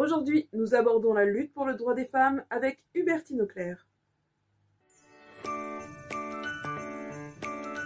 Aujourd'hui, nous abordons la lutte pour le droit des femmes avec Hubertine Auclair.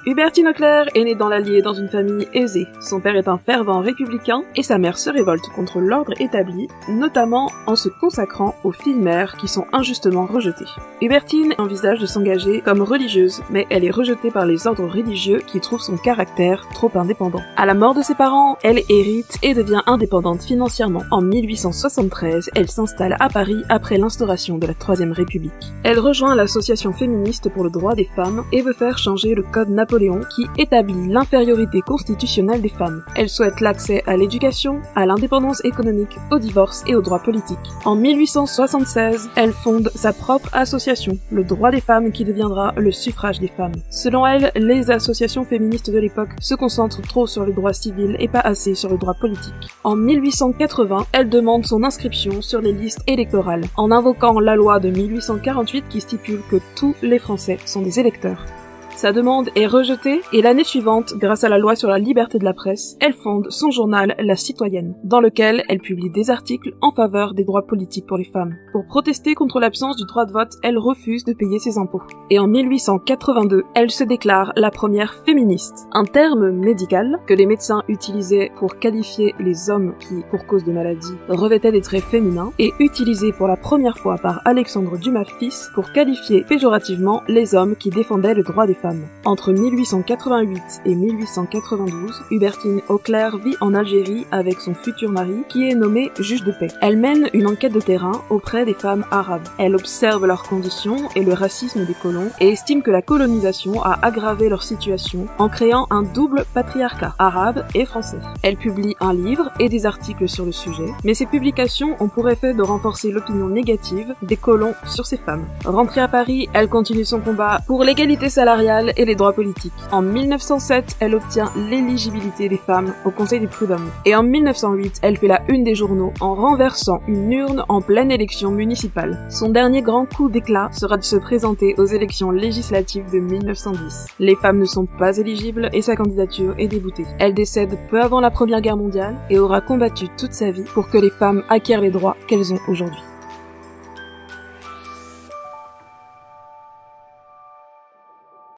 Hubertine Auclair est née dans l'Allier dans une famille aisée. Son père est un fervent républicain et sa mère se révolte contre l'ordre établi, notamment en se consacrant aux filles mères qui sont injustement rejetées. Hubertine envisage de s'engager comme religieuse, mais elle est rejetée par les ordres religieux qui trouvent son caractère trop indépendant. À la mort de ses parents, elle hérite et devient indépendante financièrement. En 1873, elle s'installe à Paris après l'instauration de la Troisième République. Elle rejoint l'association féministe pour le droit des femmes et veut faire changer le code Napoléon qui établit l'infériorité constitutionnelle des femmes. Elle souhaite l'accès à l'éducation, à l'indépendance économique, au divorce et aux droits politiques. En 1876, elle fonde sa propre association, le droit des femmes qui deviendra le suffrage des femmes. Selon elle, les associations féministes de l'époque se concentrent trop sur le droit civil et pas assez sur le droit politique. En 1880, elle demande son inscription sur les listes électorales, en invoquant la loi de 1848 qui stipule que tous les Français sont des électeurs. Sa demande est rejetée et l'année suivante, grâce à la loi sur la liberté de la presse, elle fonde son journal La Citoyenne, dans lequel elle publie des articles en faveur des droits politiques pour les femmes. Pour protester contre l'absence du droit de vote, elle refuse de payer ses impôts. Et en 1882, elle se déclare la première féministe, un terme médical que les médecins utilisaient pour qualifier les hommes qui, pour cause de maladie, revêtaient des traits féminins, et utilisé pour la première fois par Alexandre Dumas fils pour qualifier péjorativement les hommes qui défendaient le droit des femmes. Entre 1888 et 1892, Hubertine Auclair vit en Algérie avec son futur mari, qui est nommé juge de paix. Elle mène une enquête de terrain auprès des femmes arabes. Elle observe leurs conditions et le racisme des colons et estime que la colonisation a aggravé leur situation en créant un double patriarcat, arabe et français. Elle publie un livre et des articles sur le sujet, mais ces publications ont pour effet de renforcer l'opinion négative des colons sur ces femmes. Rentrée à Paris, elle continue son combat pour l'égalité salariale et les droits politiques. En 1907, elle obtient l'éligibilité des femmes au Conseil des prud'hommes. Et en 1908, elle fait la une des journaux en renversant une urne en pleine élection municipale. Son dernier grand coup d'éclat sera de se présenter aux élections législatives de 1910. Les femmes ne sont pas éligibles et sa candidature est déboutée. Elle décède peu avant la Première Guerre mondiale et aura combattu toute sa vie pour que les femmes acquièrent les droits qu'elles ont aujourd'hui.